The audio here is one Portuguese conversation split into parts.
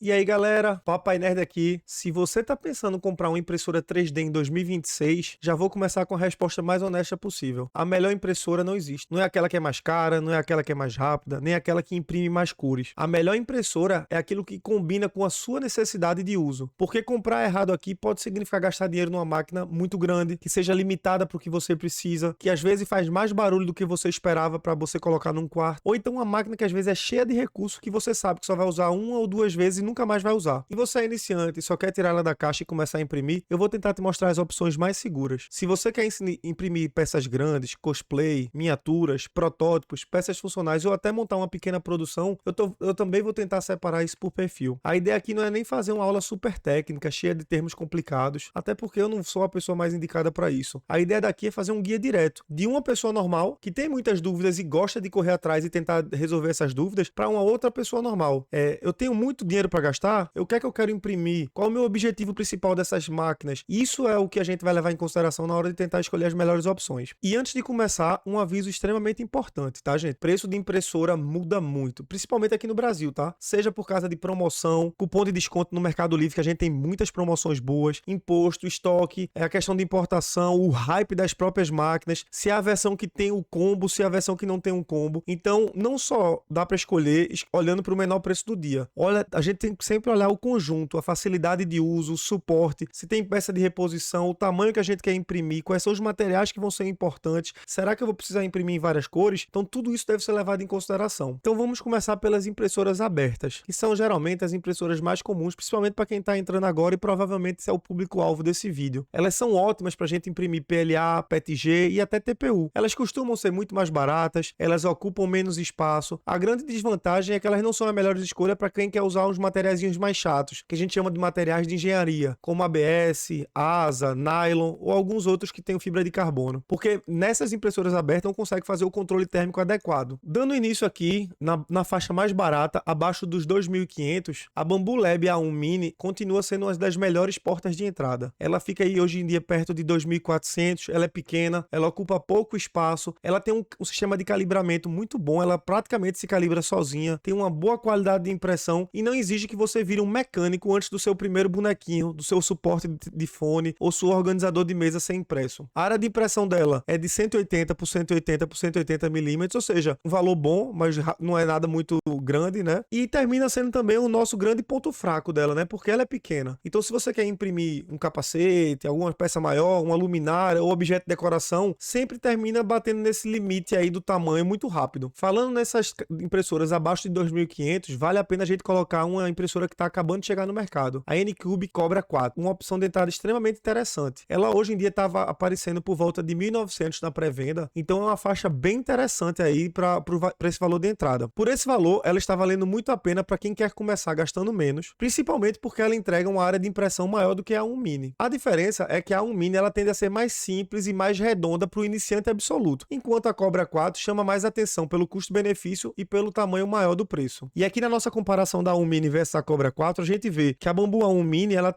E aí galera, Papai Nerd aqui. Se você tá pensando em comprar uma impressora 3D em 2026, já vou começar com a resposta mais honesta possível. A melhor impressora não existe. Não é aquela que é mais cara, não é aquela que é mais rápida, nem aquela que imprime mais cores. A melhor impressora é aquilo que combina com a sua necessidade de uso. Porque comprar errado aqui pode significar gastar dinheiro numa máquina muito grande, que seja limitada para o que você precisa, que às vezes faz mais barulho do que você esperava para você colocar num quarto, ou então uma máquina que às vezes é cheia de recursos que você sabe que só vai usar uma ou duas vezes e nunca mais vai usar. E você é iniciante e só quer tirar ela da caixa e começar a imprimir, eu vou tentar te mostrar as opções mais seguras. Se você quer imprimir peças grandes, cosplay, miniaturas, protótipos, peças funcionais ou até montar uma pequena produção, eu também vou tentar separar isso por perfil. A ideia aqui não é nem fazer uma aula super técnica, cheia de termos complicados, até porque eu não sou a pessoa mais indicada para isso. A ideia daqui é fazer um guia direto de uma pessoa normal que tem muitas dúvidas e gosta de correr atrás e tentar resolver essas dúvidas para uma outra pessoa normal. Eu tenho muito dinheiro para gastar, o que é que eu quero imprimir? Qual é o meu objetivo principal dessas máquinas? Isso é o que a gente vai levar em consideração na hora de tentar escolher as melhores opções. E antes de começar, um aviso extremamente importante, tá, gente? Preço de impressora muda muito, principalmente aqui no Brasil, tá? Seja por causa de promoção, cupom de desconto no Mercado Livre, que a gente tem muitas promoções boas, imposto, estoque, a questão de importação, o hype das próprias máquinas, se é a versão que tem o combo, se é a versão que não tem um combo. Então, não só dá para escolher olhando para o menor preço do dia. Olha, a gente tem que sempre olhar o conjunto, a facilidade de uso, o suporte, se tem peça de reposição, o tamanho que a gente quer imprimir, quais são os materiais que vão ser importantes, será que eu vou precisar imprimir em várias cores? Então tudo isso deve ser levado em consideração. Então vamos começar pelas impressoras abertas, que são geralmente as impressoras mais comuns, principalmente para quem está entrando agora e provavelmente esse é o público-alvo desse vídeo. Elas são ótimas para a gente imprimir PLA, PETG e até TPU. Elas costumam ser muito mais baratas, elas ocupam menos espaço. A grande desvantagem é que elas não são a melhor escolha para quem quer usar uns materiais mais chatos, que a gente chama de materiais de engenharia, como ABS, ASA, nylon ou alguns outros que têm fibra de carbono, porque nessas impressoras abertas não consegue fazer o controle térmico adequado. Dando início aqui, na faixa mais barata, abaixo dos 2.500, a Bambu Lab A1 Mini continua sendo uma das melhores portas de entrada. Ela fica aí hoje em dia perto de 2.400, ela é pequena, ela ocupa pouco espaço, ela tem um sistema de calibramento muito bom, ela praticamente se calibra sozinha, tem uma boa qualidade de impressão e não exige que você vire um mecânico antes do seu primeiro bonequinho, do seu suporte de fone ou seu organizador de mesa ser impresso. A área de impressão dela é de 180 por 180 por 180 milímetros, ou seja, um valor bom, mas não é nada muito grande, né? E termina sendo também o nosso grande ponto fraco dela, né? Porque ela é pequena. Então, se você quer imprimir um capacete, alguma peça maior, uma luminária ou objeto de decoração, sempre termina batendo nesse limite aí do tamanho muito rápido. Falando nessas impressoras abaixo de 2.500, vale a pena a gente colocar uma impressora que está acabando de chegar no mercado, a Anycube Cobra 4, uma opção de entrada extremamente interessante. Ela hoje em dia estava aparecendo por volta de 1.900 na pré-venda, então é uma faixa bem interessante aí para esse valor de entrada. Por esse valor, ela está valendo muito a pena para quem quer começar gastando menos, principalmente porque ela entrega uma área de impressão maior do que a A1 Mini. A diferença é que a A1 Mini ela tende a ser mais simples e mais redonda para o iniciante absoluto, enquanto a Cobra 4 chama mais atenção pelo custo-benefício e pelo tamanho maior do preço. E aqui na nossa comparação da A1 Mini versus a Cobra 4, a gente vê que a Bambu A1 Mini ela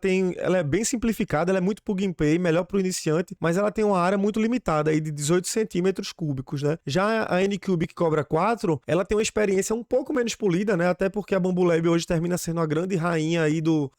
é bem simplificada, ela é muito plug and play, melhor para o iniciante, mas ela tem uma área muito limitada aí de 18 centímetros cúbicos, né? Já a Anycubic Cobra 4, ela tem uma experiência um pouco menos polida, né? Até porque a Bambu Lab hoje termina sendo a grande rainha aí do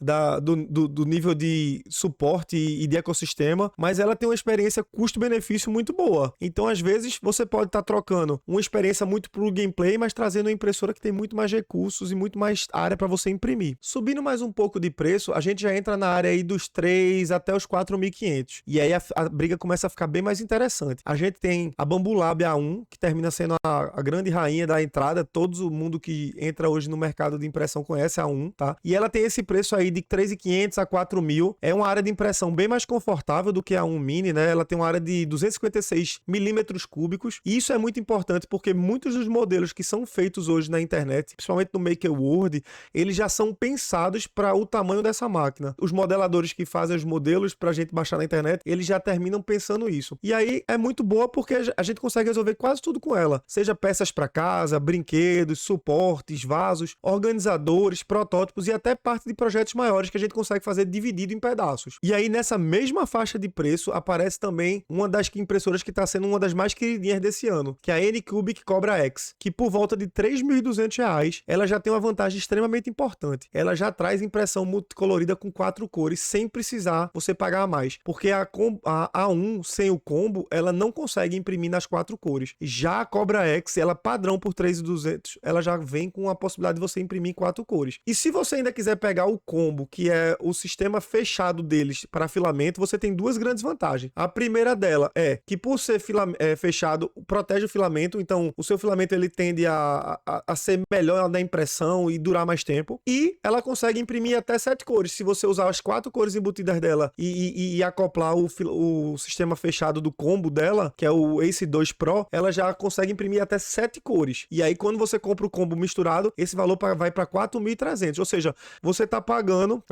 nível de suporte e de ecossistema, mas ela tem uma experiência custo-benefício muito boa. Então, às vezes, você pode estar trocando uma experiência muito plug and play, mas trazendo uma impressora que tem muito mais recursos e muito mais área para você imprimir. Subindo mais um pouco de preço, a gente já entra na área aí dos 3 até os 4.500. E aí a briga começa a ficar bem mais interessante. A gente tem a Bambu Lab A1, que termina sendo a grande rainha da entrada. Todo mundo que entra hoje no mercado de impressão conhece a A1, tá? E ela tem esse preço aí de 3.500 a 4.000. É uma área de impressão bem mais confortável do que a A1 Mini, né? Ela tem uma área de 256 milímetros cúbicos. E isso é muito importante porque muitos dos modelos que são feitos hoje na internet, principalmente no Maker World, eles já são pensados para o tamanho dessa máquina. Os modeladores que fazem os modelos para a gente baixar na internet, eles já terminam pensando isso. E aí é muito boa porque a gente consegue resolver quase tudo com ela. Seja peças para casa, brinquedos, suportes, vasos, organizadores, protótipos e até parte de projetos maiores que a gente consegue fazer dividido em pedaços. E aí nessa mesma faixa de preço aparece também uma das impressoras que está sendo uma das mais queridinhas desse ano, que é a Anycubic Cobra X, que por volta de R$ 3.200 ela já tem uma vantagem extremamente importante importante. Ela já traz impressão multicolorida com 4 cores, sem precisar você pagar a mais. Porque a A1, sem o combo, ela não consegue imprimir nas 4 cores. Já a Cobra X, ela padrão por 3.200, ela já vem com a possibilidade de você imprimir em 4 cores. E se você ainda quiser pegar o combo, que é o sistema fechado deles para filamento, você tem duas grandes vantagens. A primeira dela é que por ser fechado, protege o filamento, então o seu filamento ele tende a ser melhor na impressão e durar mais tempo. E ela consegue imprimir até 7 cores. Se você usar as 4 cores embutidas dela e acoplar o sistema fechado do combo dela, que é o Ace 2 Pro, ela já consegue imprimir até 7 cores. E aí quando você compra o combo misturado, esse valor vai para 4.300. Ou seja, você tá pagando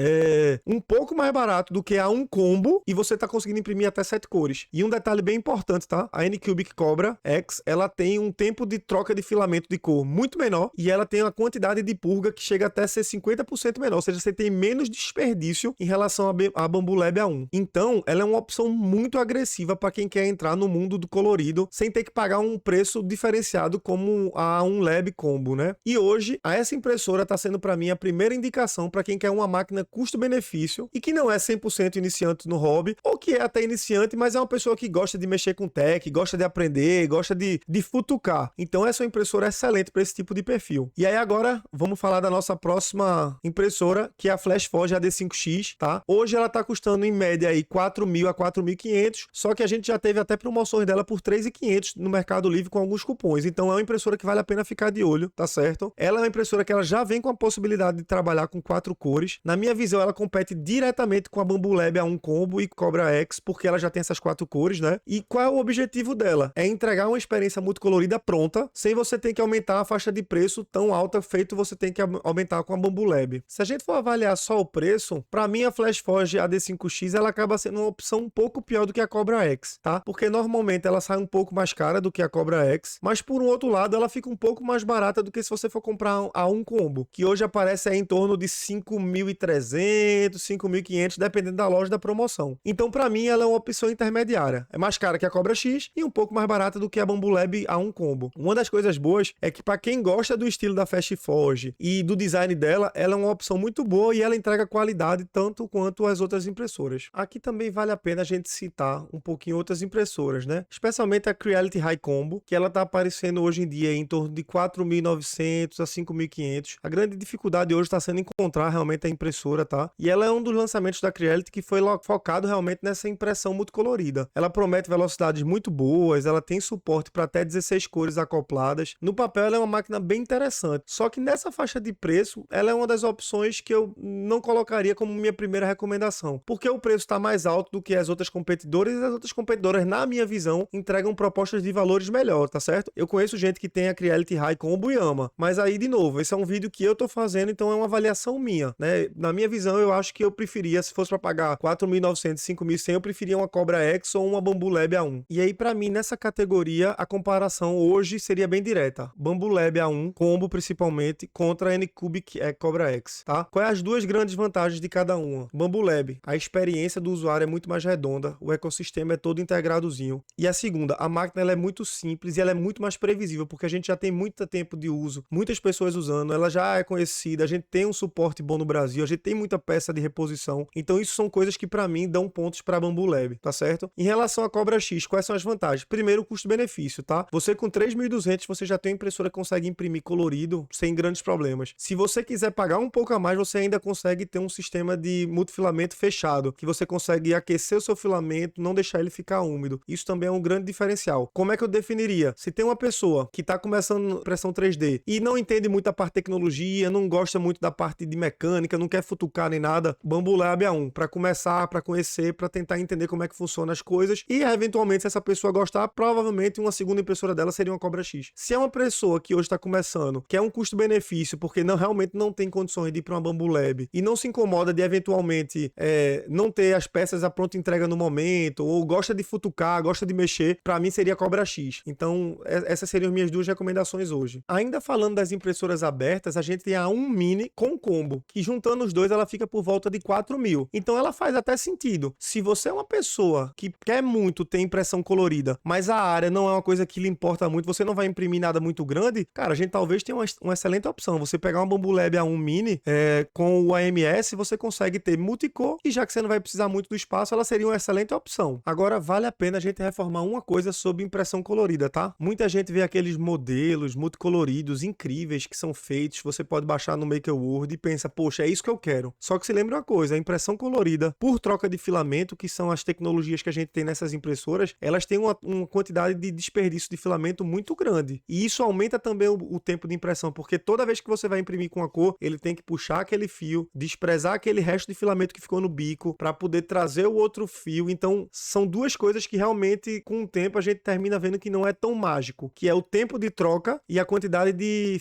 um pouco mais barato do que a um combo e você tá conseguindo imprimir até 7 cores. E um detalhe bem importante, tá? A Anycubic Cobra X, ela tem um tempo de troca de filamento de cor muito menor e ela tem uma quantidade de purga que chega até ser 50% menor. Ou seja, você tem menos desperdício em relação à Bambu Lab A1. Então, ela é uma opção muito agressiva para quem quer entrar no mundo do colorido sem ter que pagar um preço diferenciado como a A1 Lab Combo, né? E hoje, essa impressora está sendo para mim a primeira indicação para quem quer uma máquina custo-benefício e que não é 100% iniciante no hobby, ou que é até iniciante, mas é uma pessoa que gosta de mexer com tech, gosta de aprender, gosta de futucar. Então essa é uma impressora excelente para esse tipo de perfil. E aí agora, vamos falar da nossa próxima impressora, que é a FlashForge AD5X, tá? Hoje ela tá custando em média aí 4.000 a 4.500, só que a gente já teve até promoções dela por 3.500 no Mercado Livre com alguns cupons. Então é uma impressora que vale a pena ficar de olho, tá certo? Ela é uma impressora que ela já vem com a possibilidade de trabalhar com 4 cores. Na minha visão, ela compete diretamente com a Bambu Lab A1 Combo e Cobra X, porque ela já tem essas 4 cores, né? E qual é o objetivo dela? É entregar uma experiência multicolorida pronta, sem você ter que aumentar a faixa de preço tão alta feito você tem que aumentar com a Bambu Lab. Se a gente for avaliar só o preço, para mim a FlashForge AD5X ela acaba sendo uma opção um pouco pior do que a Cobra X, tá? Porque normalmente ela sai um pouco mais cara do que a Cobra X, mas por um outro lado ela fica um pouco mais barata do que se você for comprar a um combo, que hoje aparece aí em torno de 5.300, 5.500, dependendo da loja da promoção. Então para mim ela é uma opção intermediária. É mais cara que a Cobra X e um pouco mais barata do que a Bambu Lab A1 Combo. Uma das coisas boas é que para quem gosta do estilo da FlashForge e do design dela, ela é uma opção muito boa e ela entrega qualidade tanto quanto as outras impressoras. Aqui também vale a pena a gente citar um pouquinho outras impressoras, né? Especialmente a Creality High Combo, que ela tá aparecendo hoje em dia em torno de 4.900 a 5.500. A grande dificuldade hoje está sendo encontrar realmente a impressora, tá? E ela é um dos lançamentos da Creality que foi focado realmente nessa impressão multicolorida. Ela promete velocidades muito boas, ela tem suporte para até 16 cores acopladas. No papel ela é uma máquina bem interessante, só que nessa faixa de preço, ela é uma das opções que eu não colocaria como minha primeira recomendação, porque o preço está mais alto do que as outras competidoras e as outras competidoras, na minha visão, entregam propostas de valores melhores, tá certo? Eu conheço gente que tem a Creality High Combo e ama, mas aí, de novo, esse é um vídeo que eu tô fazendo, então é uma avaliação minha, né? Na minha visão, eu acho que eu preferia, se fosse para pagar 4.900, 5.100, eu preferia uma Cobra X ou uma Bambu Lab A1. E aí, para mim, nessa categoria, a comparação hoje seria bem direta. Bambu Lab A1, combo principalmente, contra a Anycubic Cobra X, tá? Quais as duas grandes vantagens de cada uma? Bambu Lab, a experiência do usuário é muito mais redonda, o ecossistema é todo integradozinho. E a segunda, a máquina ela é muito simples e ela é muito mais previsível, porque a gente já tem muito tempo de uso, muitas pessoas usando, ela já é conhecida, a gente tem um suporte bom no Brasil, a gente tem muita peça de reposição. Então isso são coisas que para mim dão pontos para Bambu Lab, tá certo? Em relação à Cobra X, quais são as vantagens? Primeiro, o custo-benefício, tá? Você com 3.200 você já tem uma impressora que consegue imprimir colorido sem grandes problemas. Se você quiser pagar um pouco a mais, você ainda consegue ter um sistema de multifilamento fechado, que você consegue aquecer o seu filamento, não deixar ele ficar úmido. Isso também é um grande diferencial. Como é que eu definiria? Se tem uma pessoa que está começando impressão 3D e não entende muito da parte de tecnologia, não gosta muito da parte de mecânica, não quer futucar nem nada, Bambu Lab A1, para começar, para conhecer, para tentar entender como é que funcionam as coisas e, eventualmente, se essa pessoa gostar, provavelmente uma segunda impressora dela seria uma Cobra X. Se é uma pessoa que hoje está começando, que é um custo-benefício, porque realmente não tem condições de ir para uma Bambu Lab e não se incomoda de, eventualmente, não ter as peças à pronta entrega no momento, ou gosta de futucar, gosta de mexer, para mim seria Cobra X. Então, essas seriam as minhas duas recomendações hoje. Ainda falando das impressoras abertas, a gente tem a A1 Mini com combo, que juntando os dois, ela fica por volta de 4.000. Então, ela faz até sentido. Se você é uma pessoa que quer muito ter impressão colorida, mas a área não é uma coisa que lhe importa muito, você não vai imprimir nada muito grande, cara, a gente talvez tenha uma excelente opção. Você pegar uma Bambu Lab Lab A1 Mini, com o AMS, você consegue ter multicor, e já que você não vai precisar muito do espaço, ela seria uma excelente opção. Agora, vale a pena a gente reformar uma coisa sobre impressão colorida, tá? Muita gente vê aqueles modelos multicoloridos incríveis que são feitos, você pode baixar no Maker Word e pensa, poxa, é isso que eu quero. Só que se lembra uma coisa, a impressão colorida por troca de filamento, que são as tecnologias que a gente tem nessas impressoras, elas têm uma quantidade de desperdício de filamento muito grande. E isso aumenta também o tempo de impressão, porque toda vez que você vai imprimir com a cor, ele tem que puxar aquele fio, desprezar aquele resto de filamento que ficou no bico, para poder trazer o outro fio. Então, são duas coisas que realmente, com o tempo, a gente termina vendo que não é tão mágico, que é o tempo de troca e a quantidade de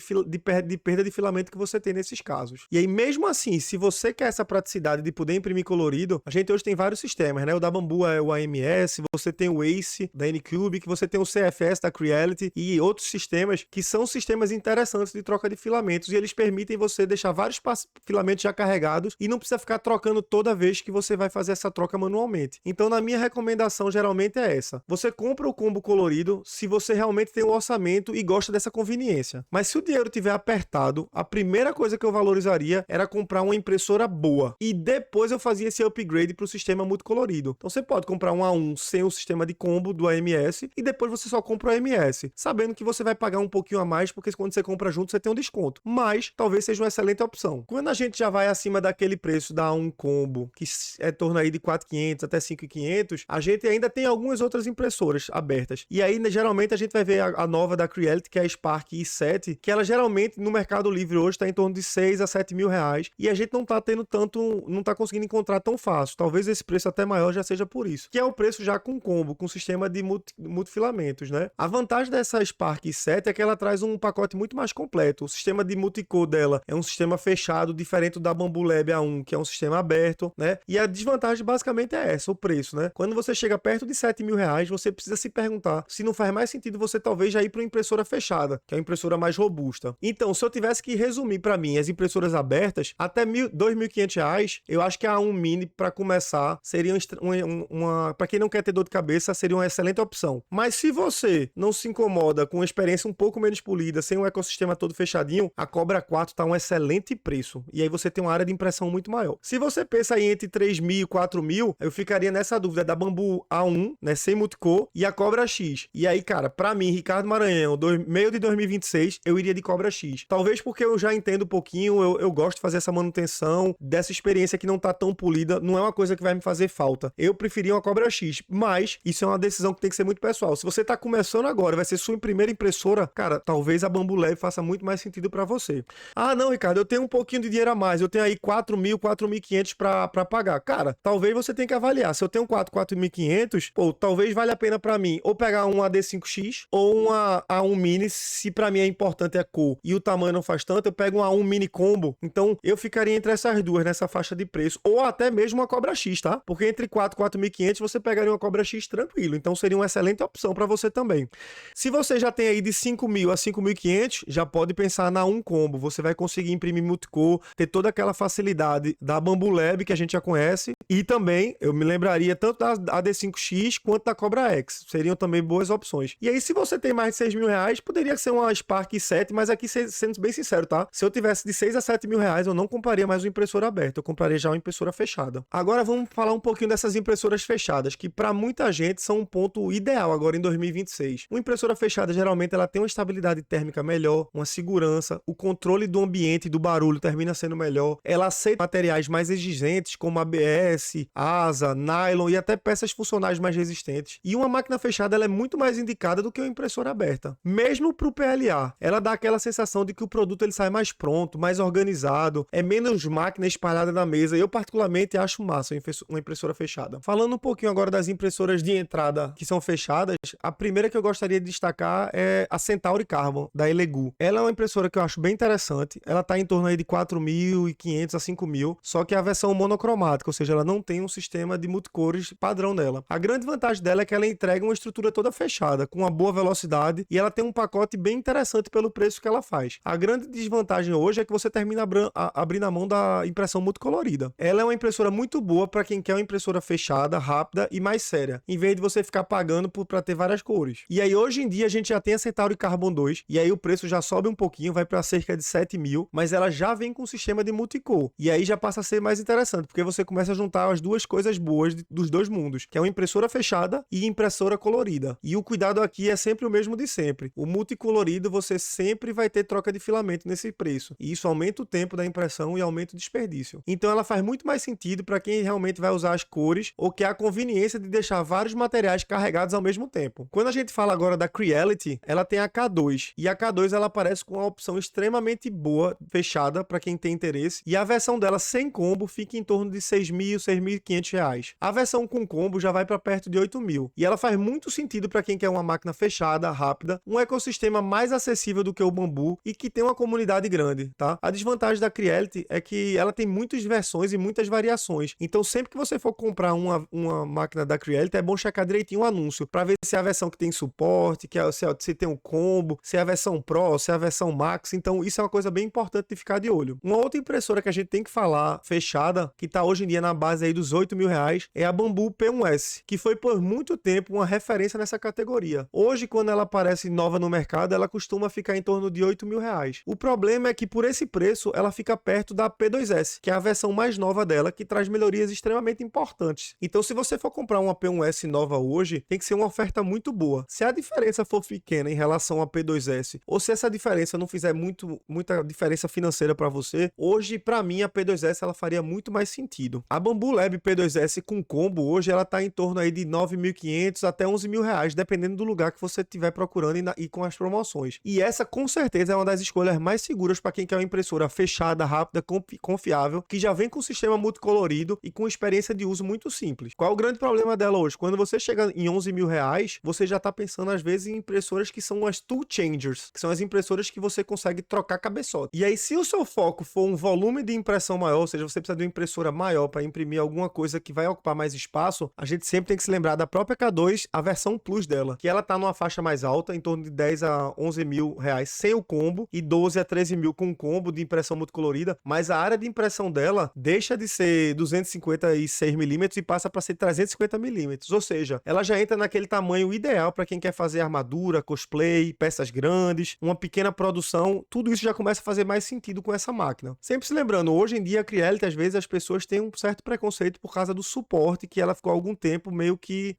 perda de filamento que você tem nesses casos. E aí, mesmo assim, se você quer essa praticidade de poder imprimir colorido, a gente hoje tem vários sistemas, né? O da Bambu é o AMS, você tem o Ace da Anycubic, você tem o CFS da Creality e outros sistemas que são sistemas interessantes de troca de filamentos, e eles permitem você deixar vários filamentos já carregados e não precisa ficar trocando toda vez que você vai fazer essa troca manualmente. Então, na minha recomendação, geralmente é essa. Você compra o combo colorido se você realmente tem um orçamento e gosta dessa conveniência. Mas se o dinheiro tiver apertado, a primeira coisa que eu valorizaria era comprar uma impressora boa. E depois eu fazia esse upgrade para o sistema multicolorido. Então, você pode comprar um A1 sem o sistema de combo do AMS e depois você só compra o AMS, sabendo que você vai pagar um pouquinho a mais, porque quando você compra junto, você tem um desconto. Mas, talvez seja uma excelente opção. Quando a gente já vai acima daquele preço da A1 combo, que é torno aí de 4.500 até 5.500, a gente ainda tem algumas outras impressoras abertas. E aí, geralmente, a gente vai ver a nova da Creality, que é a Spark i7, que ela geralmente, no Mercado Livre hoje, está em torno de 6 a 7 mil reais. E a gente não tá tendo tanto, não tá conseguindo encontrar tão fácil. Talvez esse preço até maior já seja por isso. Que é o preço já com combo, com sistema de multifilamentos, né? A vantagem dessa Spark i7 é que ela traz um pacote muito mais completo. O sistema de multicore dela é um sistema fechado, diferente da Bambu Lab A1, que é um sistema aberto, né? E a desvantagem basicamente é essa, o preço, né? Quando você chega perto de 7 mil reais, você precisa se perguntar se não faz mais sentido você talvez já ir para uma impressora fechada, que é uma impressora mais robusta. Então, se eu tivesse que resumir para mim as impressoras abertas, até R$ 2.500, eu acho que a A1 Mini, para começar, seria para quem não quer ter dor de cabeça, seria uma excelente opção. Mas se você não se incomoda com uma experiência um pouco menos polida, sem o ecossistema todo fechadinho, a Cobra 4 tá um excelente preço. E aí você tem uma área de impressão muito maior. Se você pensa aí entre 3.000 e 4.000, eu ficaria nessa dúvida da Bambu A1, né, sem multicore, e a Cobra X. E aí, cara, pra mim, Ricardo Maranhão, meio de 2026, eu iria de Cobra X. Talvez porque eu já entendo um pouquinho, eu gosto de fazer essa manutenção, dessa experiência que não tá tão polida, não é uma coisa que vai me fazer falta. Eu preferia uma Cobra X, mas isso é uma decisão que tem que ser muito pessoal. Se você tá começando agora, vai ser sua primeira impressora, cara, talvez a Bambu Lab faça muito mais sentido pra você. Ah, não, Ricardo, eu tenho um pouquinho de dinheiro a mais, eu tenho aí 4.000, 4.500 pra pagar. Cara, talvez você tenha que avaliar. Se eu tenho 4.500, pô, talvez valha a pena pra mim ou pegar um AD5X ou uma A1 Mini, se pra mim é importante a cor e o tamanho não faz tanto, eu pego um A1 Mini Combo. Então, eu ficaria entre essas duas, nessa faixa de preço, ou até mesmo uma Cobra X, tá? Porque entre 4 e 4.500 você pegaria uma Cobra X tranquilo, então seria uma excelente opção pra você também. Se você já tem aí de 5.000 a 5.500, já pode pensar na A1 Combo, você vai conseguir imprimir multicore, ter toda aquela facilidade da Bambu Lab que a gente já conhece, e também eu me lembraria tanto da AD5X quanto da Cobra X, seriam também boas opções. E aí, se você tem mais de 6 mil reais, poderia ser uma Spark 7, mas aqui sendo bem sincero, tá? Se eu tivesse de 6 a 7 mil reais, eu não compraria mais uma impressora aberta, eu compraria já uma impressora fechada. Agora vamos falar um pouquinho dessas impressoras fechadas, que para muita gente são um ponto ideal agora em 2026. Uma impressora fechada, geralmente, ela tem uma estabilidade térmica melhor, uma segurança, o controle do ambiente e do barulho termina sendo melhor, ela aceita materiais mais exigentes, como ABS, asa, nylon e até peças funcionais mais resistentes. E uma máquina fechada, ela é muito mais indicada do que uma impressora aberta. Mesmo para o PLA, ela dá aquela sensação de que o produto ele sai mais pronto, mais organizado, é menos máquina espalhada na mesa. Eu particularmente acho massa uma impressora fechada. Falando um pouquinho agora das impressoras de entrada que são fechadas, a primeira que eu gostaria de destacar é a Centauri Carbon, da Elegoo. Ela é uma impressora que eu acho bem interessante, ela está em torno aí de 4.500 a 5.000, só que é a versão monocromática, ou seja, ela não tem um sistema de multicores padrão nela. A grande vantagem dela é que ela entrega uma estrutura toda fechada, com uma boa velocidade, e ela tem um pacote bem interessante pelo preço que ela faz. A grande desvantagem hoje é que você termina abrindo a mão da impressão multicolorida. Ela é uma impressora muito boa para quem quer uma impressora fechada, rápida e mais séria, em vez de você ficar pagando para ter várias cores. E aí hoje em dia a gente já tem a Centauri Carbon 2, e aí o preço já sobe um pouquinho, vai para cerca de 7.000, Brasil, mas ela já vem com um sistema de multicore. E aí já passa a ser mais interessante, porque você começa a juntar as duas coisas boas dos dois mundos, que é uma impressora fechada e impressora colorida. E o cuidado aqui é sempre o mesmo de sempre. O multicolorido você sempre vai ter troca de filamento nesse preço. E isso aumenta o tempo da impressão e aumenta o desperdício. Então ela faz muito mais sentido para quem realmente vai usar as cores ou quer a conveniência de deixar vários materiais carregados ao mesmo tempo. Quando a gente fala agora da Creality, ela tem a K2. E a K2 ela aparece com uma opção extremamente boa, fechada, para quem tem interesse. E a versão dela sem combo fica em torno de R$6.000, R$6.500. A versão com combo já vai para perto de R$8.000. E ela faz muito sentido para quem quer uma máquina fechada, rápida, um ecossistema mais acessível do que o Bambu e que tem uma comunidade grande, tá? A desvantagem da Creality é que ela tem muitas versões e muitas variações. Então, sempre que você for comprar uma máquina da Creality, é bom checar direitinho o anúncio para ver se é a versão que tem suporte, se tem um combo, se é a versão Pro, se é a versão Max. Então, isso é uma coisa bem importante de ficar de olho. Uma outra impressora que a gente tem que falar, fechada, que tá hoje em dia na base aí dos R$8.000, é a Bambu P1S, que foi por muito tempo uma referência nessa categoria. Hoje, quando ela aparece nova no mercado, ela costuma ficar em torno de R$8.000. O problema é que por esse preço, ela fica perto da P2S, que é a versão mais nova dela, que traz melhorias extremamente importantes. Então, se você for comprar uma P1S nova hoje, tem que ser uma oferta muito boa. Se a diferença for pequena em relação à P2S, ou se essa diferença não fizer muita diferença financeira para você, hoje, para mim, a P2S ela faria muito mais sentido. A Bambu Lab P2S com combo, hoje, ela tá em torno aí de R$9.500 até R$11.000, dependendo do lugar que você estiver procurando e com as promoções. E essa, com certeza, é uma das escolhas mais seguras para quem quer uma impressora fechada, rápida, confiável, que já vem com um sistema multicolorido e com experiência de uso muito simples. Qual é o grande problema dela hoje? Quando você chega em R$11.000, você já está pensando, às vezes, em impressoras que são as tool changers, que são as impressoras que você consegue trocar cabeçote. E aí, se o seu foco for um volume de impressão maior, ou seja, você precisa de uma impressora maior para imprimir alguma coisa que vai ocupar mais espaço, a gente sempre tem que se lembrar da própria K2, a versão Plus dela, que ela tá numa faixa mais alta, em torno de R$10 a R$11.000 sem o combo e R$12 a R$13.000 com o combo de impressão multicolorida, mas a área de impressão dela deixa de ser 256mm e passa para ser 350mm, ou seja, ela já entra naquele tamanho ideal para quem quer fazer armadura, cosplay, peças grandes, uma pequena produção, tudo isso já começa a fazer mais sentido com essa máquina. Sempre se lembrando, hoje em dia a Creality, às vezes as pessoas têm um certo preconceito por causa do suporte, que ela ficou há algum tempo meio que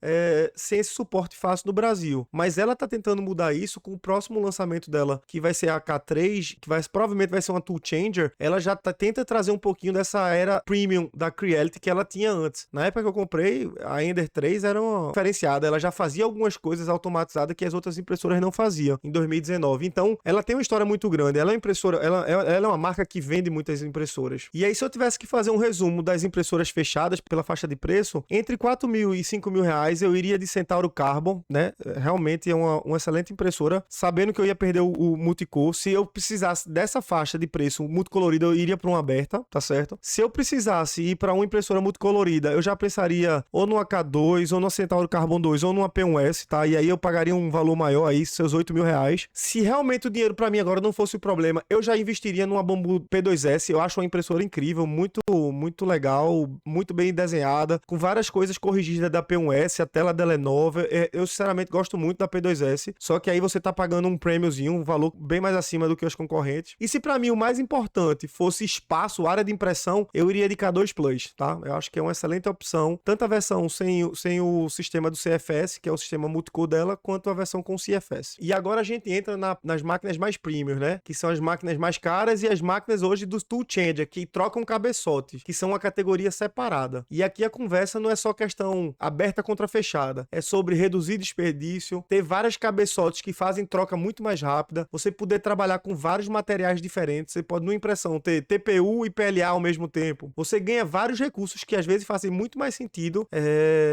sem esse suporte fácil no Brasil, mas ela tá tentando mudar isso com o próximo lançamento dela, que vai ser a K3, que provavelmente vai ser uma tool changer. Ela já tenta trazer um pouquinho dessa era premium da Creality que ela tinha antes. Na época que eu comprei, a Ender 3 era uma diferenciada, ela já fazia algumas coisas automatizadas que as outras impressoras não faziam em 2019. Então, ela tem uma história muito grande. Ela é uma impressora, ela é uma marca que vende muitas impressoras. E aí, se eu tivesse que fazer um resumo das impressoras fechadas pela faixa de preço, entre R$4.000 e R$5.000, eu iria de Centauro Carbon, né? Realmente é uma excelente impressora, sabendo que eu ia perder o multicore. Se eu precisasse dessa faixa de preço multicolorida, eu iria para uma aberta, tá certo? Se eu precisasse ir para uma impressora multicolorida, eu já pensaria ou no AK2, ou no Centauro Carbon 2, ou numa P1S, tá? E aí eu pagaria um valor maior aí, seus R$8.000. Se realmente o dinheiro para mim agora não fosse o problema, eu já investiria numa Bambu P2S. Eu acho uma impressora incrível, muito legal, muito bem desenhada, com várias coisas corrigidas da P1S, a tela dela é nova. Eu sinceramente gosto muito da P2S, só que aí você tá pagando um prêmiozinho, um valor bem mais acima do que os concorrentes. E se para mim o mais importante fosse espaço, área de impressão, eu iria de K2 Plus, tá? Eu acho que é uma excelente opção, tanto a versão sem o sistema do CFS, que é o sistema multicore dela, quanto a versão com CFS. E agora a gente entra nas máquinas mais premium, né? Que são as máquinas mais caras e as máquinas hoje do tool changer, que trocam cabeçotes, que são uma categoria separada. E aqui a conversa não é só questão aberta contra fechada, é sobre reduzir desperdício, ter várias cabeçotes que fazem troca muito mais rápida, você poder trabalhar com vários materiais diferentes, você pode numa impressão ter TPU e PLA ao mesmo tempo. Você ganha vários recursos que às vezes fazem muito mais sentido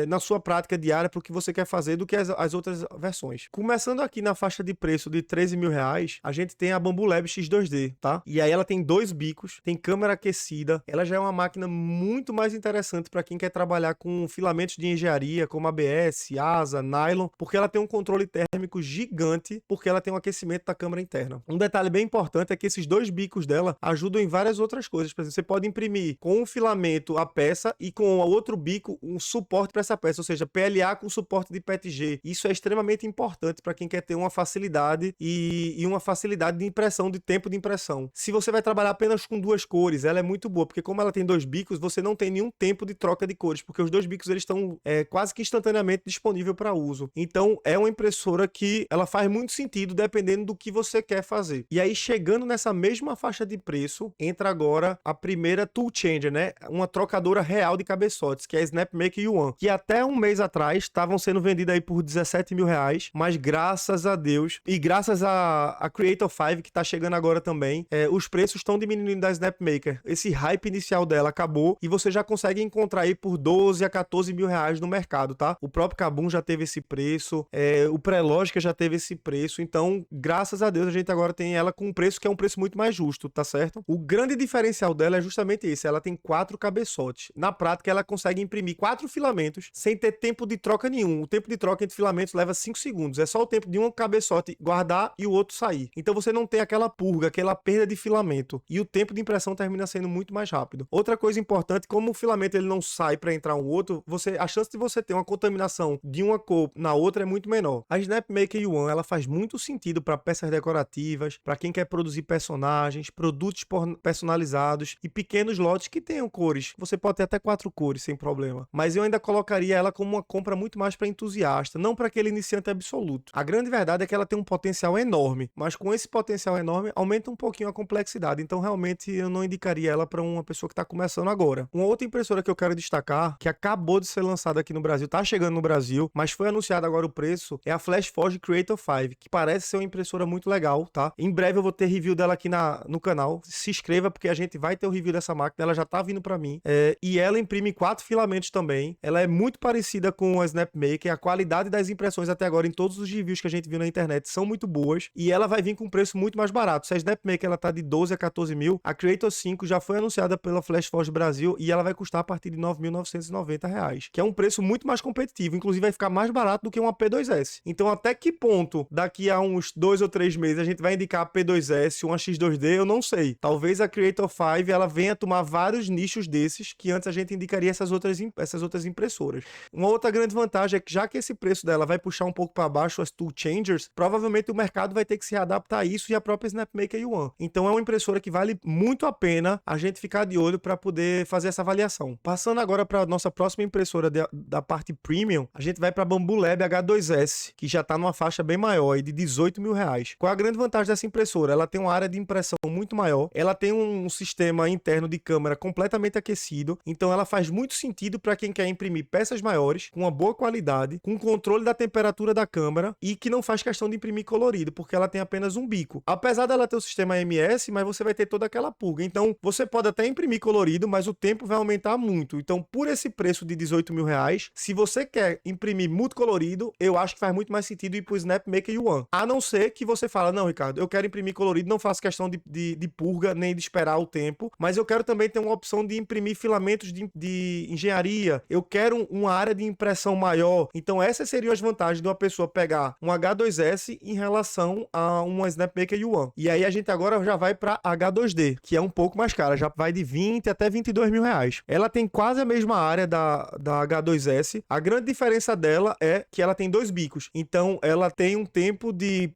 na sua prática diária para o que você quer fazer do que as outras versões. Começando aqui na faixa de preço de R$13.000, a gente tem a Bambu Lab X2D, tá? E aí ela tem 2 bicos, tem câmera aquecida, ela já é uma máquina muito mais interessante para quem quer trabalhar com filamentos de engenharia, como ABS, ASA, nylon, porque ela tem um controle térmico gigante, porque ela tem um aquecimento da câmara interna. Um detalhe bem importante é que esses 2 bicos dela ajudam em várias outras coisas. Por exemplo, você pode imprimir com um filamento a peça e com o outro bico um suporte para essa peça, ou seja, PLA com suporte de PETG. Isso é extremamente importante para quem quer ter uma facilidade e uma facilidade de impressão, de tempo de impressão impressão. Se você vai trabalhar apenas com duas cores, ela é muito boa, porque como ela tem dois bicos, você não tem nenhum tempo de troca de cores, porque os dois bicos eles estão quase que instantaneamente disponível para uso. Então é uma impressora que ela faz muito sentido dependendo do que você quer fazer. E aí chegando nessa mesma faixa de preço, entra agora a primeira tool changer, né? Uma trocadora real de cabeçotes, que é a SnapMaker U1, que até um mês atrás estavam sendo vendidas aí por 17 mil reais, mas graças a Deus e graças a Creator 5 que tá chegando agora também, os preços estão diminuindo da SnapMaker. Esse hype inicial dela acabou e você já consegue encontrar aí por 12 a 14 mil reais no mercado, tá? O próprio Kabum já teve esse preço, o Prelógica já teve esse preço, então graças a Deus a gente agora tem ela com um preço que é um preço muito mais justo, tá certo? O grande diferencial dela é justamente esse, ela tem 4 cabeçotes. Na prática ela consegue imprimir 4 filamentos sem ter tempo de troca nenhum. O tempo de troca entre filamentos leva 5 segundos, é só o tempo de um cabeçote guardar e o outro sair. Então você não tem aquela purga, aquela perda de filamento e o tempo de impressão termina sendo muito mais rápido. Outra coisa importante, como o filamento ele não sai para entrar um outro, a chance de você ter uma contaminação de uma cor na outra é muito menor. A SnapMaker U1 ela faz muito sentido para peças decorativas, para quem quer produzir personagens, produtos personalizados e pequenos lotes que tenham cores. Você pode ter até 4 cores sem problema, mas eu ainda colocaria ela como uma compra muito mais para entusiasta, não para aquele iniciante absoluto. A grande verdade é que ela tem um potencial enorme, mas com esse potencial enorme aumenta um pouquinho a complexidade, então realmente eu não indicaria ela para uma pessoa que está começando agora. Uma outra impressora que eu quero destacar, que acabou de ser lançada aqui no Brasil, está chegando no Brasil, mas foi anunciado agora o preço, é a FlashForge Creator 5, que parece ser uma impressora muito legal, tá? Em breve eu vou ter review dela aqui no canal, se inscreva porque a gente vai ter o review dessa máquina, ela já tá vindo para mim, e ela imprime 4 filamentos também, ela é muito parecida com a SnapMaker, a qualidade das impressões até agora em todos os reviews que a gente viu na internet são muito boas, e ela vai vir com um preço muito mais barato. Se a SnapMaker ela tá de 12 a 14 mil, a Creator 5 já foi anunciada pela FlashForge Brasil e ela vai custar a partir de R$ 9.990, que é um preço muito mais competitivo, inclusive vai ficar mais barato do que uma P2S. Então até que ponto daqui a uns 2 ou 3 meses a gente vai indicar a P2S, uma X2D, eu não sei. Talvez a Creator 5 ela venha tomar vários nichos desses que antes a gente indicaria essas outras impressoras. Uma outra grande vantagem é que já que esse preço dela vai puxar um pouco para baixo as tool changers, provavelmente o mercado vai ter que se adaptar a isso e a própria SnapMaker U1. Então é uma impressora que vale muito a pena a gente ficar de olho para poder fazer essa avaliação. Passando agora para nossa próxima impressora da parte premium, a gente vai para a Bambu Lab H2S, que já está numa faixa bem maior, de 18 mil reais. Qual é a grande vantagem dessa impressora? Ela tem uma área de impressão muito maior, ela tem um sistema interno de câmera completamente aquecido, então ela faz muito sentido para quem quer imprimir peças maiores, com uma boa qualidade, com controle da temperatura da câmera e que não faz questão de imprimir colorido, porque ela tem apenas um bico. Apesar dela ter o sistema AMS, mas você vai ter toda aquela purga. Então, você pode até imprimir colorido, mas o tempo vai aumentar muito. Então, por esse preço de 18 mil reais, se você quer imprimir multicolorido, eu acho que faz muito mais sentido ir pro SnapMaker U1. A não ser que você fala, não, Ricardo, eu quero imprimir colorido, não faço questão de purga, nem de esperar o tempo, mas eu quero também ter uma opção de imprimir filamentos de engenharia, eu quero uma área de impressão maior. Então, essas seriam as vantagens de uma pessoa pegar um H2S em relação a uma SnapMaker U1. E aí, a gente agora já vai para H2D, que é um pouco mais cara, já vai de 20 até 22 mil reais. Ela tem quase a mesma área da H2S. A grande diferença dela é que ela tem 2 bicos. Então, ela tem um tempo de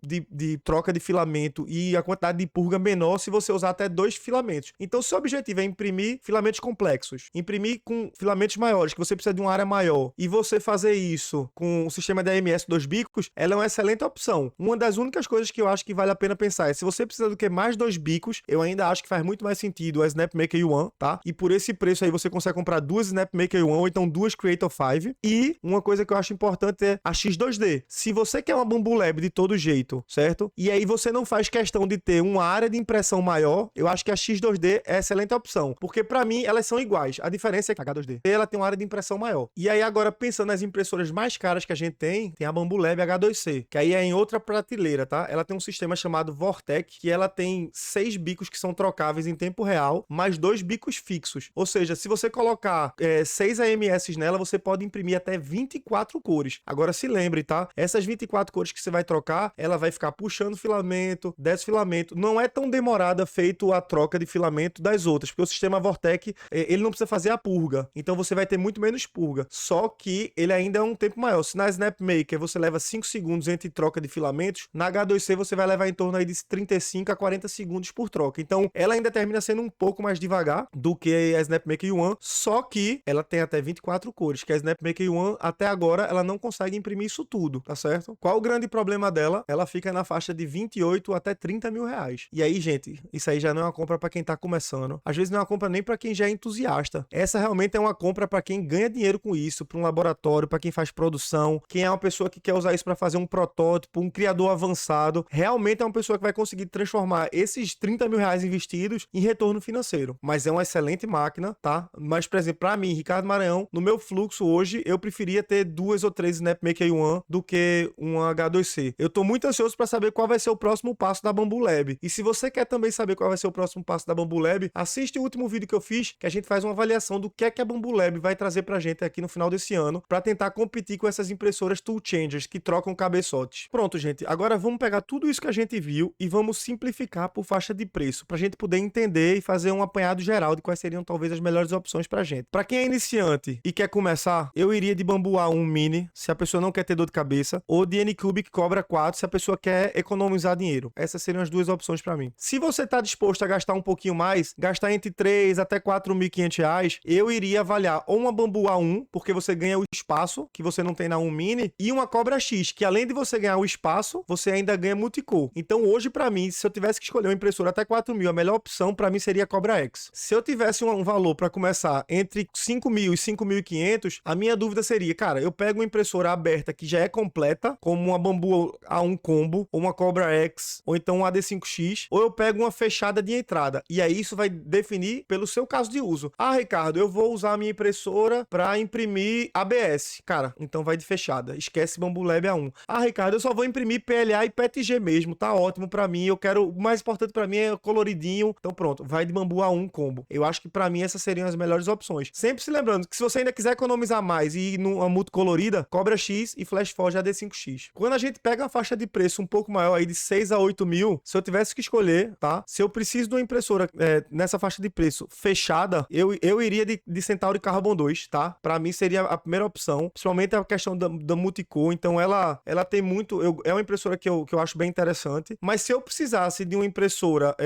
troca de filamento e a quantidade de purga menor se você usar até 2 filamentos. Então, se o objetivo é imprimir filamentos complexos, imprimir com filamentos maiores, que você precisa de uma área maior, e você fazer isso com o sistema de AMS 2 bicos, ela é uma excelente opção. Uma das únicas coisas que eu acho que vale a pena pensar é se você precisa do que mais 2 bicos, eu ainda acho que faz muito mais sentido a SnapMaker U1, tá? E por esse preço aí você consegue comprar 2 SnapMaker U1 ou então 2 Creator 5. E uma coisa que eu acho importante é a X2D. Se você quer uma Bambu Lab de todo jeito, certo? E aí você não faz questão de ter uma área de impressão maior, eu acho que a X2D é excelente opção, porque para mim elas são iguais. A diferença é que a H2D ela tem uma área de impressão maior. E aí agora pensando nas impressoras mais caras que a gente tem a Bambu Lab H2C, que aí é em outra prateleira, tá? Ela tem um sistema chamado Vortec, que ela tem 6 bicos que são trocáveis em tempo real, mais 2 bicos fixos. Ou seja, se você colocar 6 AMS nela, você pode imprimir até 24 cores. Agora se lembre, tá? Essas 24 cores que você vai trocar, ela vai ficar puxando filamento, desfilamento. Não é tão demorada feito a troca de filamento das outras, porque o sistema Vortec, ele não precisa fazer a purga. Então você vai ter muito menos purga. Só que ele ainda é um tempo maior. Se na SnapMaker você leva 5 segundos entre troca de filamentos, na H2C você vai levar em torno aí de 35 a 40 segundos por troca. Então, ela ainda termina sendo um pouco mais devagar do que a SnapMaker One, só que ela tem até 24 cores, que a SnapMaker One, até agora, ela não consegue imprimir isso tudo, tá certo? Qual o grande problema dela? Ela fica na faixa de 28 até 30 mil reais. E aí, gente, isso aí já não é uma compra para quem tá começando. Às vezes não é uma compra nem para quem já é entusiasta. Essa realmente é uma compra para quem ganha dinheiro com isso, para um laboratório, para quem faz produção, quem é uma pessoa que quer usar isso para fazer um protótipo, um criador avançado. Realmente é uma pessoa que vai conseguir transformar esses 30 mil reais investidos em retorno financeiro. Mas é uma excelente máquina, tá? Mas, por exemplo, para mim, Ricardo Maranhão, no meu fluxo hoje, eu preferia ter 2 ou 3 SnapMaker One do que um H2C. Eu tô muito ansioso para saber qual vai ser o próximo passo da Bambu Lab. E se você quer também saber qual vai ser o próximo passo da Bambu Lab, assiste o último vídeo que eu fiz, que a gente faz uma avaliação do que é que a Bambu Lab vai trazer pra gente aqui no final desse ano, para tentar competir com essas impressoras tool changers que trocam cabeçotes. Pronto, gente. Agora vamos pegar tudo isso que a gente viu e vamos simplificar por faixa de preço, pra gente poder entender e fazer um apanhado geral de quais seriam talvez as melhores opções pra gente. Pra quem é iniciante e quer começar, eu iria de Bambu A1 Mini, se a pessoa não quer ter dor de cabeça, ou de Anycubic Cobra 4, se a pessoa quer economizar dinheiro. Essas seriam as duas opções pra mim. Se você tá disposto a gastar um pouquinho mais, gastar entre 3 até 4.500 reais, eu iria avaliar ou uma Bambu A1, porque você ganha o espaço que você não tem na 1 Mini, e uma Cobra X, que além de você ganhar o espaço, você ainda ganha multicore. Então hoje pra mim, se eu tivesse que escolher uma impressora até 4.000, a melhor opção pra mim seria a Cobra X. Se eu tivesse um valor pra começar entre 5.000 e 5.500, a minha dúvida seria, cara, eu pego uma impressora aberta que já é completa, como uma Bambu A1 Combo, ou uma Cobra X, ou então um AD5X, ou eu pego uma fechada de entrada. E aí isso vai definir pelo seu caso de uso. Ah, Ricardo, eu vou usar a minha impressora para imprimir ABS. Cara, então vai de fechada. Esquece Bambu Lab A1. Ah, Ricardo, eu só vou imprimir PLA e PETG mesmo. Tá ótimo para mim. Eu quero... O mais importante para mim é coloridinho. Então pronto, vai de Bambu A1 Combo. Eu acho que para mim essas seriam as melhores opções. Sempre se lembrando que se você ainda quiser economizar mais e ir numa multicolorida, Cobra X e Flash Forge AD5X. Quando a gente pega uma faixa de preço um pouco maior aí de 6 a 8 mil, se eu tivesse que escolher, tá? Se eu preciso de uma impressora nessa faixa de preço fechada, eu iria de Centauri Carbon 2, tá? Pra mim seria a primeira opção, principalmente a questão da multicore. Então ela tem muito... é uma impressora que eu acho bem interessante, mas se eu precisasse de uma impressora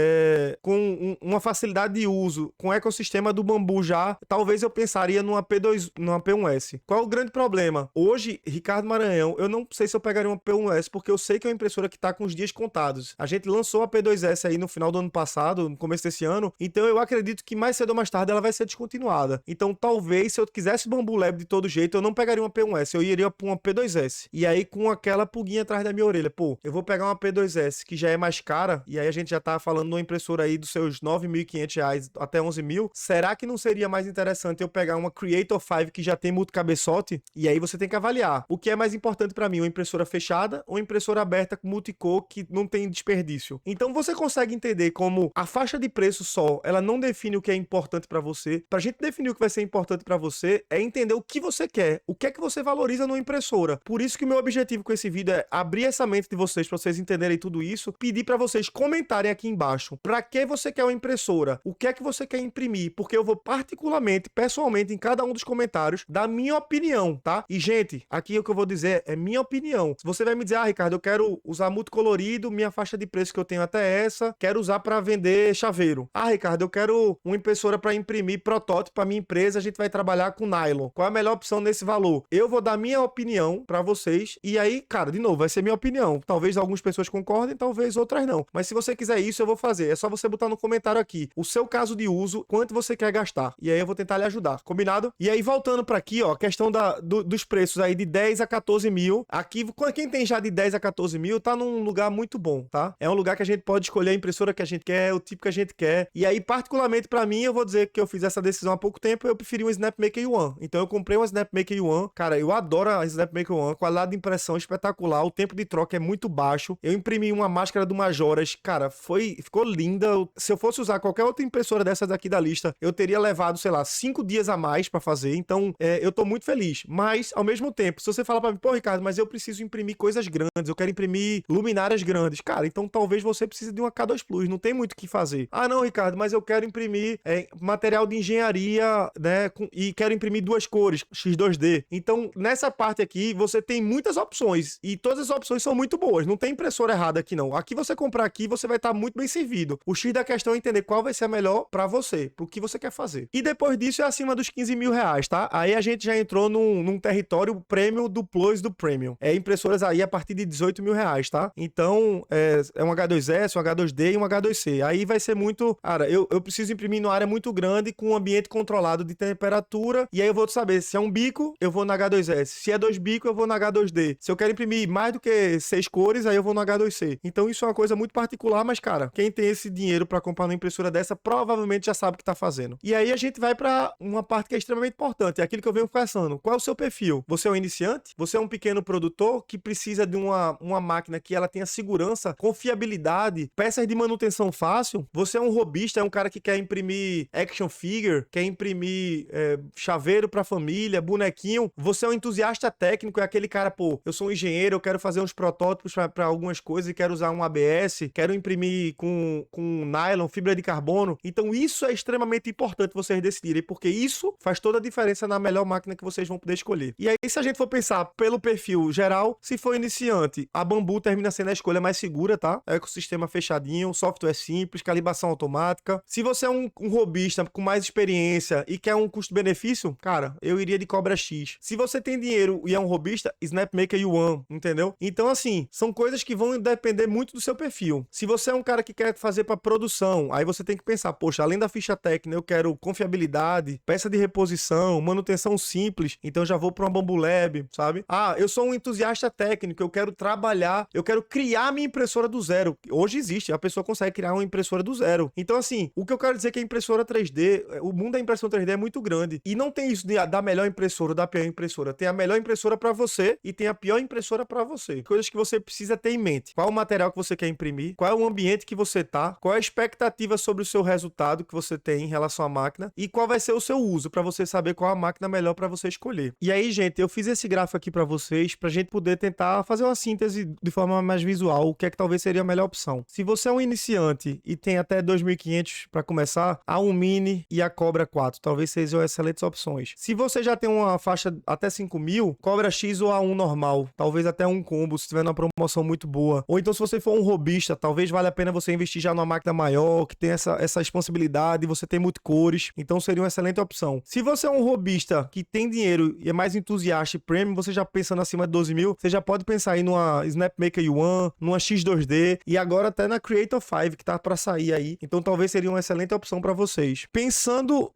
com uma facilidade de uso, com o ecossistema do Bambu já, talvez eu pensaria numa P1S. Qual é o grande problema? Hoje, Ricardo Maranhão, eu não sei se eu pegaria uma P1S, porque eu sei que é uma impressora que tá com os dias contados. A gente lançou a P2S aí no final do ano passado, no começo desse ano, então eu acredito que mais cedo ou mais tarde ela vai ser descontinuada. Então talvez, se eu quisesse Bambu Lab de todo jeito, eu não pegaria uma P1S, eu iria pra uma P2S. E aí com aquela pulguinha atrás da minha orelha, pô, eu vou pegar uma P2S que já é mais cara, e aí a gente já tá falando de uma impressora aí dos seus 9.500 reais até 11.000, será que não seria mais interessante eu pegar uma Creator 5 que já tem multicabeçote? E aí você tem que avaliar o que é mais importante pra mim, uma impressora fechada ou uma impressora aberta com multicore que não tem desperdício. Então você consegue entender como a faixa de preço só, ela não define o que é importante pra você. Pra gente definir o que vai ser importante pra você, é entender o que você quer, o que é que você valoriza numa impressora. Por isso que o meu objetivo com esse vídeo é abrir essa mente de vocês, pra vocês entenderem tudo isso, pedir pra vocês comentarem aqui embaixo, pra que você quer uma impressora, o que é que você quer imprimir, porque eu vou particularmente, pessoalmente, em cada um dos comentários, dar minha opinião, tá? E gente, aqui o que eu vou dizer é minha opinião. Se você vai me dizer, ah, Ricardo, eu quero usar multicolorido, minha faixa de preço que eu tenho até essa, quero usar para vender chaveiro. Ah, Ricardo, eu quero uma impressora para imprimir protótipo para minha empresa, a gente vai trabalhar com nylon. Qual é a melhor opção nesse valor? Eu vou dar minha opinião para vocês e aí, cara, de novo, vai ser minha opinião. Talvez algumas pessoas concordem, talvez outras não. Mas se você quiser isso, eu vou fazer. É só você botar no comentário aqui o seu caso de uso, quanto você quer gastar. E aí eu vou tentar lhe ajudar. Combinado? E aí, voltando para aqui, ó, a questão dos preços aí de 10 a 14 mil. Aqui, quem tem já de 10 a 14 mil, tá num lugar muito bom, tá? É um lugar que a gente pode escolher a impressora que a gente quer, o tipo que a gente quer. E aí, particularmente pra mim, eu vou dizer que eu fiz essa decisão há pouco tempo, eu preferi um SnapMaker One. Então eu comprei um SnapMaker One. Cara, eu adoro a SnapMaker One, qualidade de impressão espetacular, o tempo de troca é muito baixo. Eu imprimi uma máscara do Majoras, cara, ficou linda. Se eu fosse usar qualquer outra impressora dessas daqui da lista, eu teria levado, sei lá, 5 dias a mais pra fazer. Então, eu tô muito feliz. Mas, ao mesmo tempo, se você falar pra mim, pô, Ricardo, mas eu preciso imprimir coisas grandes, eu quero imprimir luminárias grandes. Cara, então talvez você precise de uma K2 Plus, não tem muito o que fazer. Ah, não, Ricardo, mas eu quero imprimir material de engenharia, né, e quero imprimir 2 cores, X2D. Então, nessa parte aqui, você tem muitas opções, e todas as opções são muito boas, não tem impressora errada aqui não. Aqui você comprar aqui, aqui, você vai estar muito bem servido. O X da questão é entender qual vai ser a melhor pra você, pro que você quer fazer. E depois disso é acima dos 15 mil reais, tá? Aí a gente já entrou num território premium do Plus do Premium. Impressoras aí a partir de 18 mil reais, tá? Então, é um H2S, um H2D e um H2C. Aí vai ser muito... Cara, eu preciso imprimir numa área muito grande com um ambiente controlado de temperatura, e aí eu vou saber se é um bico, eu vou no H2S. Se é 2 bicos, eu vou no H2D. Se eu quero imprimir mais do que 6 cores, aí eu vou no H2C. Então isso é uma coisa muito particular, mas, cara, quem tem esse dinheiro pra comprar uma impressora dessa, provavelmente já sabe o que tá fazendo. E aí a gente vai pra uma parte que é extremamente importante, é aquilo que eu venho conversando. Qual é o seu perfil? Você é um iniciante? Você é um pequeno produtor que precisa de uma máquina que ela tenha segurança, confiabilidade, peças de manutenção fácil? Você é um hobbyista, é um cara que quer imprimir action figure, quer imprimir chaveiro pra família, bonequinho? Você é um entusiasta técnico, é aquele cara, pô, eu sou um engenheiro, eu quero fazer uns protótipos pra algumas coisas e quero usar um ABS, quero imprimir com nylon, fibra de carbono. Então isso é extremamente importante vocês decidirem, porque isso faz toda a diferença na melhor máquina que vocês vão poder escolher. E aí, se a gente for pensar pelo perfil geral, se for iniciante, a Bambu termina sendo a escolha mais segura, tá? É ecossistema fechadinho, software simples, calibração automática. Se você é um robista com mais experiência e quer um custo-benefício, cara, eu iria de Cobra X. Se você tem dinheiro e é um robista, Snapmaker Yuan, entendeu? Então, assim, são coisas que vão depender muito do seu perfil. Se você é um cara que quer fazer para produção, aí você tem que pensar, poxa, além da ficha técnica, eu quero confiabilidade, peça de reposição, manutenção simples, então já vou para uma Bambu Lab, sabe? Ah, eu sou um entusiasta técnico, eu quero trabalhar, eu quero criar minha impressora do zero. Hoje existe, a pessoa consegue criar uma impressora do zero. Então, assim, o que eu quero dizer é que a impressora 3D, o mundo da impressão 3D é muito grande. E não tem isso da melhor impressora ou da pior impressora. Tem a melhor impressora para você e tem a pior impressora para você. Coisas que você precisa ter em mente. Qual o material que você quer imprimir? Qual é o ambiente que você tá? Qual é a expectativa sobre o seu resultado que você tem em relação à máquina? E qual vai ser o seu uso para você saber qual a máquina melhor para você escolher. E aí, gente, eu fiz esse gráfico aqui para vocês pra gente poder tentar fazer uma síntese de forma mais visual, o que é que talvez seria a melhor opção. Se você é um iniciante e tem até 2.500 para começar, a 1 Mini e a Cobra 4 talvez sejam excelentes opções. Se você já tem uma faixa até 5.000, Cobra X ou A1 normal, talvez até um combo, se tiver uma promoção muito boa. Ou então, se você for um robista, talvez valha a pena você investir já numa máquina maior, que tem essa expansibilidade, você tem multicores, então seria uma excelente opção. Se você é um robista que tem dinheiro e é mais entusiasta e premium, você já pensando acima de 12 mil, você já pode pensar aí numa Snapmaker Yuan, numa X2D e agora até na Creator 5, que tá para sair aí. Então talvez seria uma excelente opção para vocês. Pensando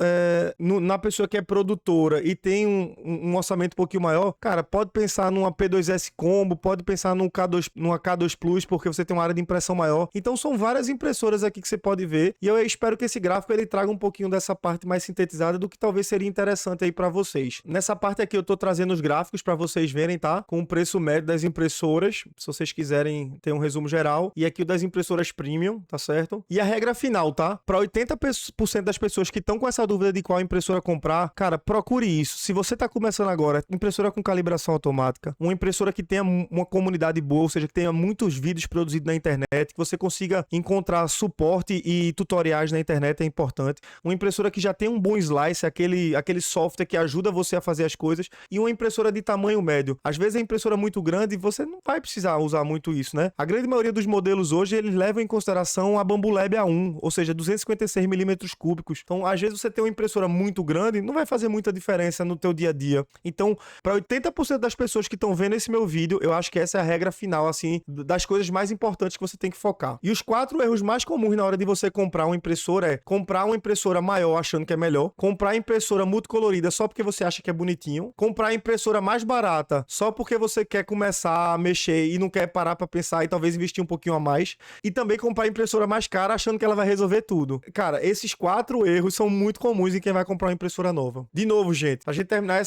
na pessoa que é produtora e tem um orçamento um pouquinho maior, cara, pode pensar numa P2S Combo, pode pensar numa K2 Plus, porque você tem uma área de impressão maior. Então são várias impressoras aqui que você pode ver e eu espero que esse gráfico ele traga um pouquinho dessa parte mais sintetizada do que talvez seria interessante aí para vocês. Nessa parte aqui eu tô trazendo os gráficos para vocês verem, tá? Com o preço médio das impressoras, se vocês quiserem ter um resumo geral, e aqui o das impressoras premium, tá certo? E a regra final, tá? Para 80% das pessoas que estão com essa dúvida de qual impressora comprar, cara, procure isso. Se você tá começando agora, impressora com calibração automática, uma impressora que tenha uma comunidade boa, ou seja, que tenha muitos vídeos produzidos na internet, que você consiga encontrar suporte e tutoriais na internet é importante. Uma impressora que já tem um bom slice, aquele software que ajuda você a fazer as coisas, e uma impressora de tamanho médio. Às vezes a impressora é muito grande e você não vai precisar usar muito isso, né? A grande maioria dos modelos hoje, eles levam em consideração a Bambu Lab A1, ou seja, 256 milímetros cúbicos. Então, às vezes você tem uma impressora muito grande, não vai fazer muita diferença no teu dia a dia. Então, para 80% das pessoas que estão vendo esse meu vídeo, eu acho que essa é a regra final, assim, das coisas mais importantes que você tem que focar. E os 4 erros mais comuns na hora de você comprar uma impressora é comprar uma impressora maior achando que é melhor, comprar impressora multicolorida só porque você acha que é bonitinho, comprar impressora mais barata só porque você quer começar a mexer e não quer parar para pensar e talvez investir um pouquinho a mais, e também comprar impressora mais cara achando que ela vai resolver tudo. Cara, esses 4 erros são muito comuns em quem vai comprar uma impressora nova. De novo, gente, pra gente terminar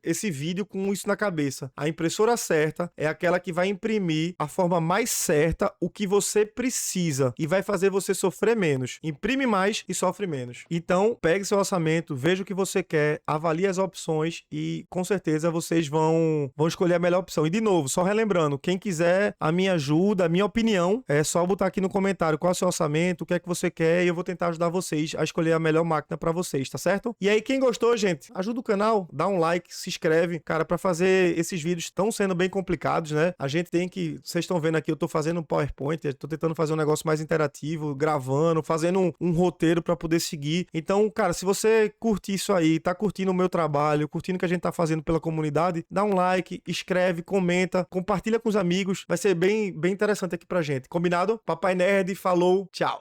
esse vídeo com isso na cabeça, a impressora certa é aquela que vai imprimir a forma mais certa o que você precisa e vai fazer você sofrer menos. Imprime mais e sofre menos. Então, pegue seu orçamento, veja o que você quer, avalie as opções e com certeza vocês vão escolher a melhor opção. E de novo, só relembrando, quem quiser a minha ajuda, a minha opinião, é só botar aqui no comentário qual é o seu orçamento, o que é que você quer e eu vou tentar ajudar vocês a escolher a melhor máquina para vocês, tá certo? E aí, quem gostou, gente, ajuda o canal, dá um like, se inscreve. Cara, para fazer esses vídeos estão sendo bem complicados, né? A gente tem que... Vocês estão vendo aqui, eu tô fazendo um PowerPoint PowerPoint, tô tentando fazer um negócio mais interativo, gravando, fazendo um roteiro pra poder seguir. Então, cara, se você curte isso aí, tá curtindo o meu trabalho, curtindo o que a gente tá fazendo pela comunidade, dá um like, escreve, comenta, compartilha com os amigos, vai ser bem interessante aqui pra gente. Combinado? Papai Nerd falou, tchau!